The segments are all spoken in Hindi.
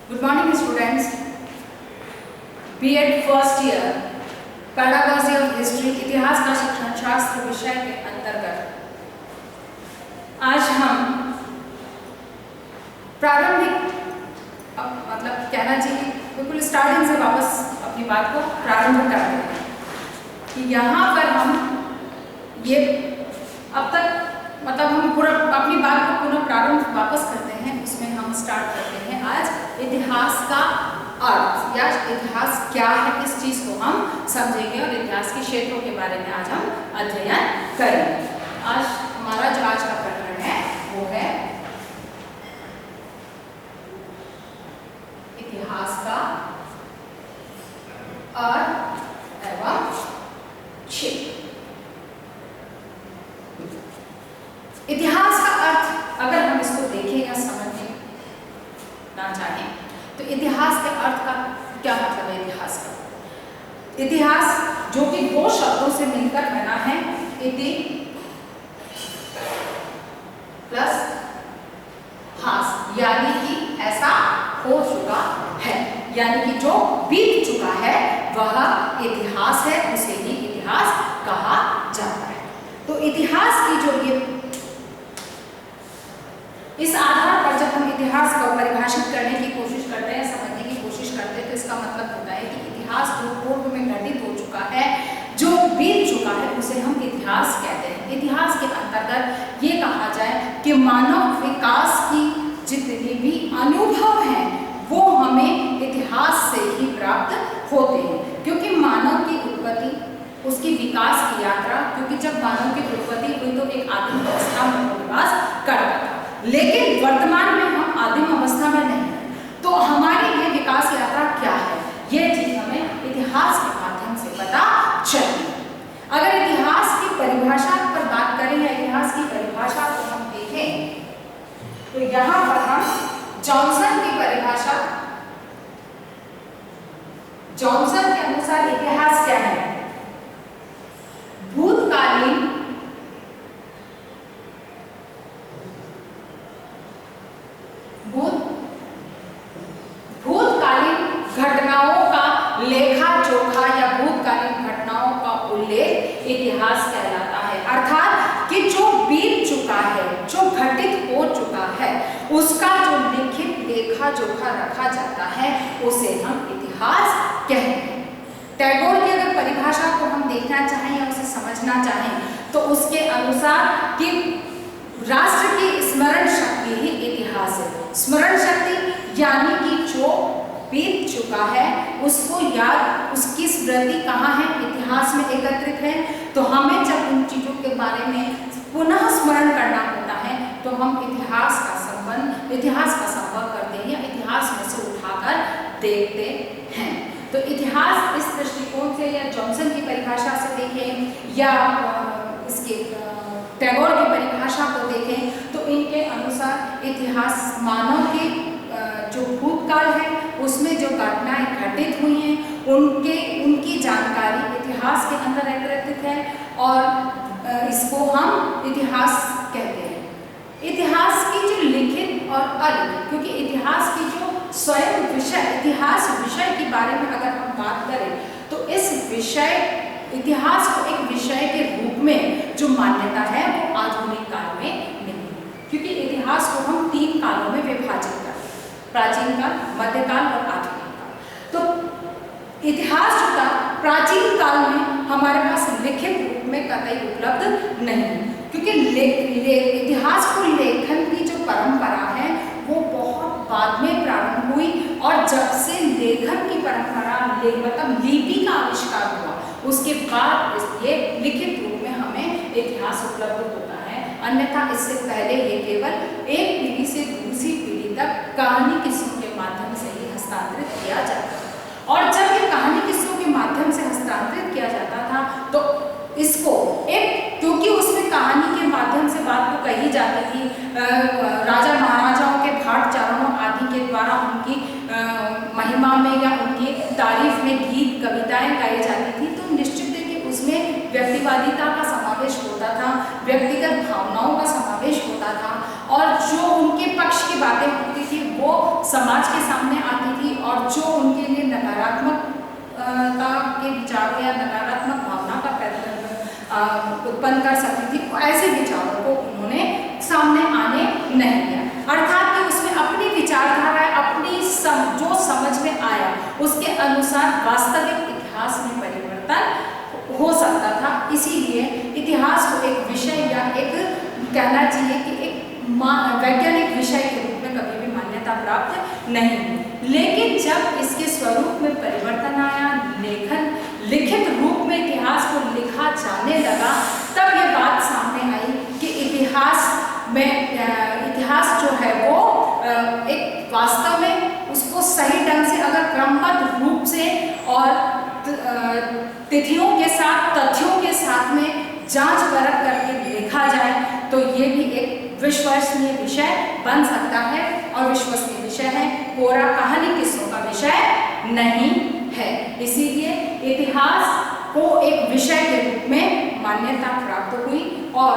Good morning students. B.Ed first year pedagogy of history इतिहास का शिक्षण शास्त्र विषय के अंतर्गत आज हम प्रारंभिक मतलब कहना चाहिए बिल्कुल स्टार्टिंग से वापस अपनी बात को प्रारंभ करते हैं कि यहाँ पर हम ये अब तक मतलब हम पूरा अपनी बात को पुनः प्रारंभ वापस करते हैं। उसमें हम स्टार्ट करते हैं आज इतिहास का अर्थ या इतिहास क्या है, इस चीज को हम समझेंगे और इतिहास के क्षेत्रों के बारे में आज हम अध्ययन करेंगे। आज हमारा जो आज का प्रकरण है वो है इतिहास का अर्थ एवं क्षेत्र। इतिहास का अर्थ अगर हम इसको देखें या समझना चाहें तो इतिहास के अर्थ का क्या मतलब है। इतिहास जो कि दो शब्दों से मिलकर बना है, इति प्लस हास, यानी कि ऐसा हो चुका है, यानी कि जो बीत चुका है वह इतिहास है, उसे ही इतिहास कहा जाता है। तो इतिहास की जो ये इस आधार पर जब हम इतिहास को परिभाषित करने की कोशिश करते हैं, समझने की कोशिश करते हैं, तो इसका मतलब होता है कि इतिहास जो पूर्व में घटित हो चुका है, जो बीत चुका है, उसे हम इतिहास कहते हैं। इतिहास के अंतर्गत ये कहा जाए कि मानव विकास की जितने भी अनुभव हैं वो हमें इतिहास से ही प्राप्त होते हैं, क्योंकि मानव की उत्पत्ति, उसकी विकास की यात्रा, क्योंकि जब मानव की उत्पत्ति हुई तो एक आदिम अवस्था में निवास करता था, लेकिन वर्तमान में हम आदिम अवस्था में नहीं हैं। तो हमारी ये विकास यात्रा क्या है, ये चीज हमें इतिहास के माध्यम से पता चलती है। अगर इतिहास की परिभाषा पर बात करें या इतिहास की परिभाषा को हम देखें तो यहाँ पर हम जॉनसन की परिभाषा, जॉनसन के अनुसार इतिहास क्या है, भूतकालीन घटनाओं का लेखा जोखा या भूतकालीन घटनाओं का उल्लेख इतिहास कहलाता है। अर्थात कि जो बीत चुका है, जो घटित हो चुका है, उसका जो लिखित लेखा जोखा रखा जाता है उसे हम इतिहास कहते हैं। टैगोर की अगर परिभाषा को हम देखना चाहें या उसे समझना चाहें तो उसके अनुसार कि राष्ट्र की स्मरण शक्ति ही इतिहास है। स्मरण शक्ति यानी कि जो बीत चुका है उसको याद, उसकी स्मृति कहाँ है, इतिहास में एकत्रित है। तो हमें जब उन चीजों के बारे में पुनः स्मरण करना होता है तो हम इतिहास का संपर्क करते हैं या इतिहास में से उठाकर देखते हैं। तो इतिहास इस दृष्टिकोण से या जॉनसन की परिभाषा से देखें या इसके टैगोर की परिभाषा को देखें तो इनके अनुसार इतिहास मानव के जो भूतकाल है उसमें जो घटनाएं घटित हुई हैं उनकी जानकारी इतिहास के अंदर एकत्रित है और इसको हम इतिहास कहते हैं। इतिहास की जो लिखित और अलिखित, क्योंकि इतिहास की जो स्वयं विषय, इतिहास विषय के बारे में अगर हम बात करें तो इस विषय इतिहास को एक विषय के रूप में जो मान्यता है वो आधुनिक काल में नहीं, क्योंकि इतिहास को हम 3 कालों में विभाजित करते हैं, प्राचीन काल, मध्यकाल और आधुनिक काल। तो इतिहास जो था प्राचीन काल में हमारे पास लिखित रूप में कतई उपलब्ध नहीं, क्योंकि इतिहास को लेखन की जो परंपरा है वो बहुत बाद में प्रारंभ हुई और जब से लेखन की परंपरा मतलब लिपि का आविष्कार हुआ उसके बाद ये लिखित रूप में हमें इतिहास उपलब्ध होता है। अन्यथा इससे पहले ये केवल एक पीढ़ी से दूसरी पीढ़ी तक कहानी किस्सों के माध्यम से ही हस्तांतरित किया जाता था। और जब ये कहानी किस्सों के माध्यम से हस्तांतरित किया जाता था तो इसको एक, क्योंकि उसमें कहानी के माध्यम से बात को कही जाती थी, राजा महाराजाओं के भाट चारणों आदि के द्वारा उनकी महिमा में या उनकी तारीफ में गीत कविताएं गाई जाती थी, तो निश्चित है कि उसमें व्यक्तिवादिता का समावेश होता था, व्यक्तिगत भावनाओं का समावेश होता था और जो उनके पक्ष की बातें होती थी वो वो समाज के सामने आती थी और जो उनके लिए नकारात्मकता के विचार या नकारात्मक भावना का उत्पन्न कर सकती थी, ऐसे विचारों को उन्होंने सामने आने नहीं दिया। अर्थात कि उसमें अपनी विचारधारा, अपनी जो समझ में आया उसके अनुसार वास्तविक इतिहास में परिवर्तन हो सकता था। इसीलिए इतिहास को एक विषय या एक कहना चाहिए कि एक वैज्ञानिक विषय के रूप में कभी भी मान्यता प्राप्त नहीं हुई। लेकिन जब इसके स्वरूप में परिवर्तन आया, लिखित रूप में इतिहास को लिखा जाने लगा, तब ये बात सामने आई कि इतिहास जो है वो एक वास्तव में उसको सही ढंग से अगर क्रमबद्ध रूप से और तिथियों के साथ, तथ्यों के साथ में जांच परख करके लिखा जाए तो ये भी एक विश्वसनीय विषय बन सकता है। और विश्वसनीय विषय है, कोरा कहानी किस्सों का विषय नहीं है। इसीलिए इतिहास को एक विषय के रूप में मान्यता प्राप्त हुई और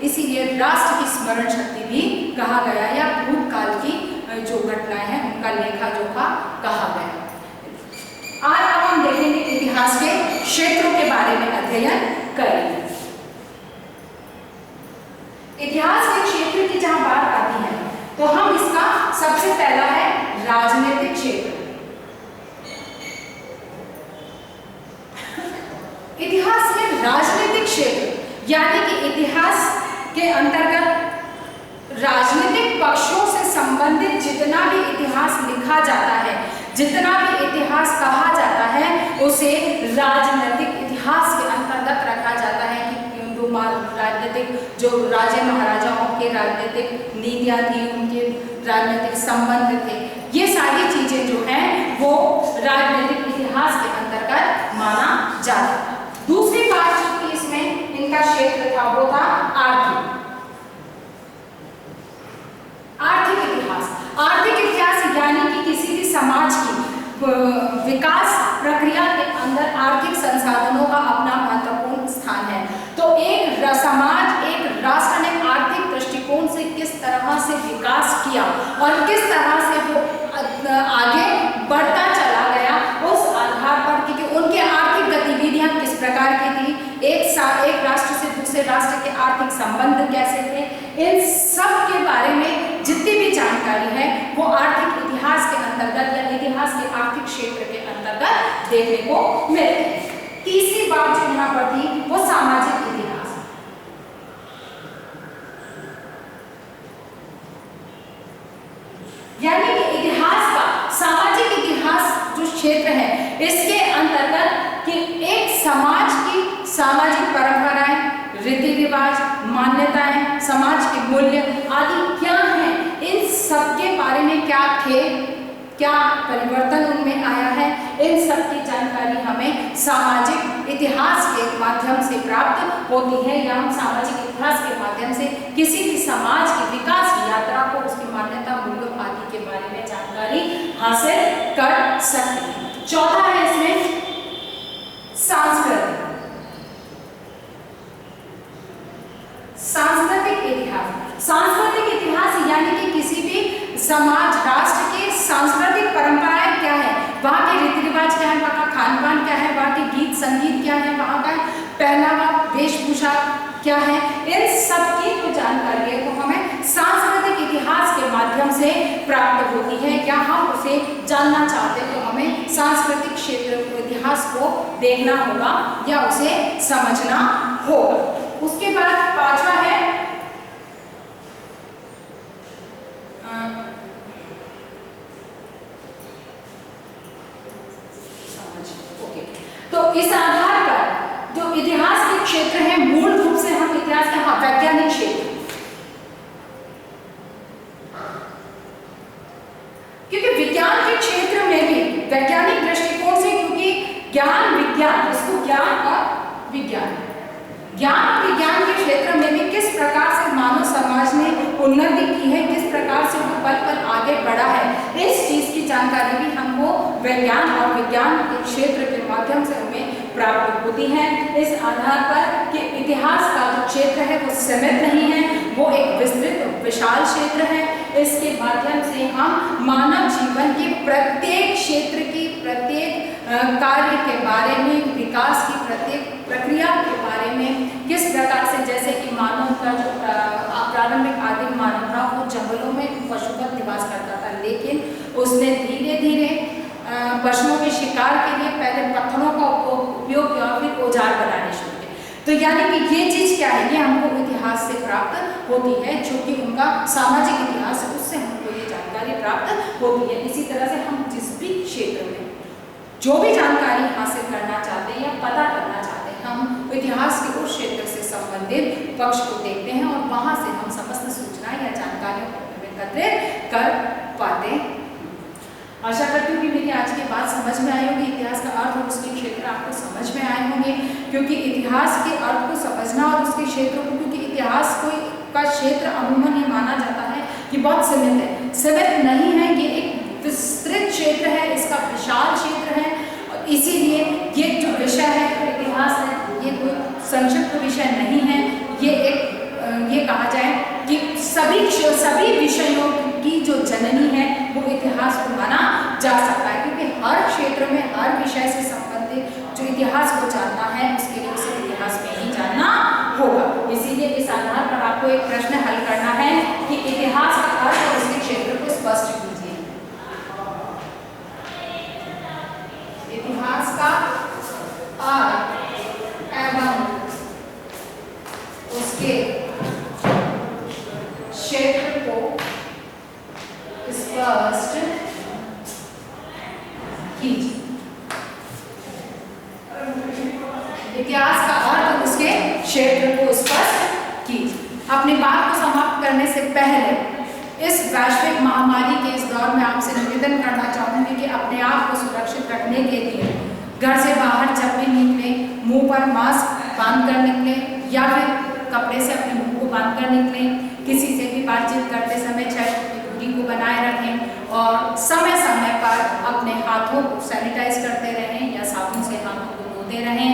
इसीलिए राष्ट्र की स्मरण शक्ति भी कहा गया या भूतकाल की जो घटनाएं हैं उनका लेखा जोखा कहा गया। आज अब हम देखेंगे इतिहास के क्षेत्रों के बारे में अध्ययन करेंगे। इतिहास के क्षेत्र की जहां बात आती है तो हम इसका सबसे पहला है राजनीतिक क्षेत्र। इतिहास के राजनीतिक क्षेत्र यानी कि इतिहास के अंतर्गत राजनीतिक पक्षों से संबंधित जितना भी इतिहास लिखा जाता है, जितना भी इतिहास कहा जाता है, उसे राजनीतिक इतिहास के अंतर्गत रखा जाता है कि राजनीतिक जो राजे महाराजाओं के राजनीतिक नीतियां थी, उनके राजनीतिक संबंध थे, ये सारी चीजें जो हैं वो राजनीतिक इतिहास के अंतर्गत माना जाता है। दूसरी बात जो थी इसमें इनका क्षेत्र था वो था आर्थिक इतिहास। आर्थिक इतिहास यानी कि किसी भी समाज की विकास प्रक्रिया के अंदर आर्थिक संसाधनों का अपना महत्वपूर्ण स्थान है। तो एक समाज, एक राष्ट्र ने आर्थिक दृष्टिकोण से किस तरह से विकास किया और किस तरह से वो आगे बढ़ता चला गया, उस आधार पर क्योंकि उनके आर्थिक गतिविधियां किस प्रकार की थी, एक राष्ट्र से दूसरे राष्ट्र के आर्थिक संबंध कैसे थे, इन सब के बारे में जितनी भी जानकारी है वो आर्थिक इतिहास के अंतर्गत या इतिहास के आर्थिक क्षेत्र के अंतर्गत देखने को मिलती है। तीसरी बात जो यहाँ पर थी वो सामाजिक इतिहास। यानी कि इतिहास का सामाजिक इतिहास जो क्षेत्र है इसके अंतर्गत कि एक समाज की सामाजिक परंपराएं, रीति रिवाज, मान्यताएं, समाज के मूल्य आदि क्या हैं, इन सब के बारे में क्या थे, क्या परिवर्तन उनमें आया है, इन सब की जानकारी हमें सामाजिक इतिहास के माध्यम से प्राप्त होती है या हम सामाजिक इतिहास के माध्यम से किसी भी समाज की विकास की यात्रा को, उसकी मान्यता, मूल्यों आदि के बारे में जानकारी हासिल कर सकते हैं। चौथा है इसमें सांस्कृतिक इतिहास। सांस्कृतिक इतिहास यानी कि किसी भी समाज, राष्ट्र की सांस्कृतिक परंपराएं क्या है, वहाँ के रीति रिवाज क्या है, वहाँ का खान पान क्या है, वहाँ के गीत संगीत क्या है, वहाँ का पहनावा, वेशभूषा क्या है, इन सब की जो जानकारी है वो हमें सांस्कृतिक इतिहास के माध्यम से प्राप्त होती है या हम उसे जानना चाहते हैं तो हमें सांस्कृतिक क्षेत्र इतिहास को देखना होगा या उसे समझना होगा। उसके बाद पांचवा है तो इस आधार पर जो इतिहास के क्षेत्र है मूल रूप से हम इतिहास का वैज्ञानिक क्षेत्र, क्योंकि विज्ञान के क्षेत्र में भी वैज्ञानिक दृष्टिकोण से, क्योंकि ज्ञान विज्ञान, इसको ज्ञान और विज्ञान, ज्ञान और विज्ञान के क्षेत्र में भी किस प्रकार से मानव समाज ने उन्नति की है, किस प्रकार से वो पल पल आगे बढ़ा है, इस चीज की जानकारी भी हमको विज्ञान और विज्ञान के क्षेत्र के माध्यम से हमें प्राप्त होती है। इस आधार पर कि इतिहास का जो क्षेत्र है वो सीमित नहीं है, वो एक विस्तृत विशाल क्षेत्र है। इसके माध्यम से हम मानव जीवन के प्रत्येक क्षेत्र की, प्रत्येक कार्य के बारे में, विकास की प्रत्येक प्रक्रिया के बारे में किस प्रकार से, जैसे कि मानव का जो प्रारंभिक आदिम मानव था वो जंगलों में पशुपत निवास करता था, लेकिन उसने धीरे धीरे पशुओं के शिकार के लिए पहले पत्थरों का उपयोग किया, फिर औजार बनाने शुरू किए। तो यानी कि ये चीज क्या है, ये हमको इतिहास से प्राप्त होती है, जो कि उनका सामाजिक इतिहास है, उससे हमको ये जानकारी प्राप्त होती है। इसी तरह से हम जिस भी क्षेत्र में जो भी जानकारी हासिल करना चाहते हैं या पता करना चाहते हैं, हम इतिहास के उस क्षेत्र से संबंधित पक्ष को देखते हैं और वहां से हम समस्त सूचनाएं या जानकारियों को एकत्रित कर पाते हैं। आशा करती हूँ कि मेरी आज की बात समझ में आई होगी, इतिहास का अर्थ और उसके क्षेत्र आपको समझ में आए होंगे, क्योंकि इतिहास के अर्थ को समझना और उसके क्षेत्र को, क्योंकि इतिहास का क्षेत्र अमूमन ये माना जाता है कि बहुत सीमित है, सीमित नहीं है, ये एक विस्तृत क्षेत्र है, इसका विशाल क्षेत्र है, और इसीलिए ये जो विषय है इतिहास है, ये कोई संक्षिप्त विषय नहीं है, ये एक ये कहा जाए कि सभी विषयों की जो जननी है वो इतिहास को माना जा सकता है, क्योंकि हर क्षेत्र में हर विषय से संबंधित जो इतिहास को जानना है उसके लिए उसे इतिहास में ही जानना होगा। इसीलिए इस आधार पर आपको एक प्रश्न हल करना है कि इतिहास का अर्थ और उसके क्षेत्र को स्पष्ट कीजिए। इतिहास का अर्थ एवं उसके क्षेत्र को स्पष्ट कीजिए। इतिहास का अर्थ और उसके क्षेत्र को स्पष्ट कीजिए। अपनी बात को समाप्त करने से पहले इस वैश्विक महामारी के इस दौर में आपसे निवेदन करना चाहूंगी कि अपने आप को सुरक्षित रखने के लिए घर से बाहर जब भी निकले मुंह पर मास्क बांध कर निकले या फिर कपड़े से अपने मुंह को बांध कर निकले, किसी से भी बातचीत करते समय 6 फुट की दूरी को बनाए रखें और समय समय पर अपने हाथों को सैनिटाइज करते रहें या साबुन से हाथों को धोते रहें।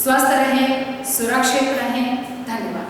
स्वस्थ रहें, सुरक्षित रहें। धन्यवाद।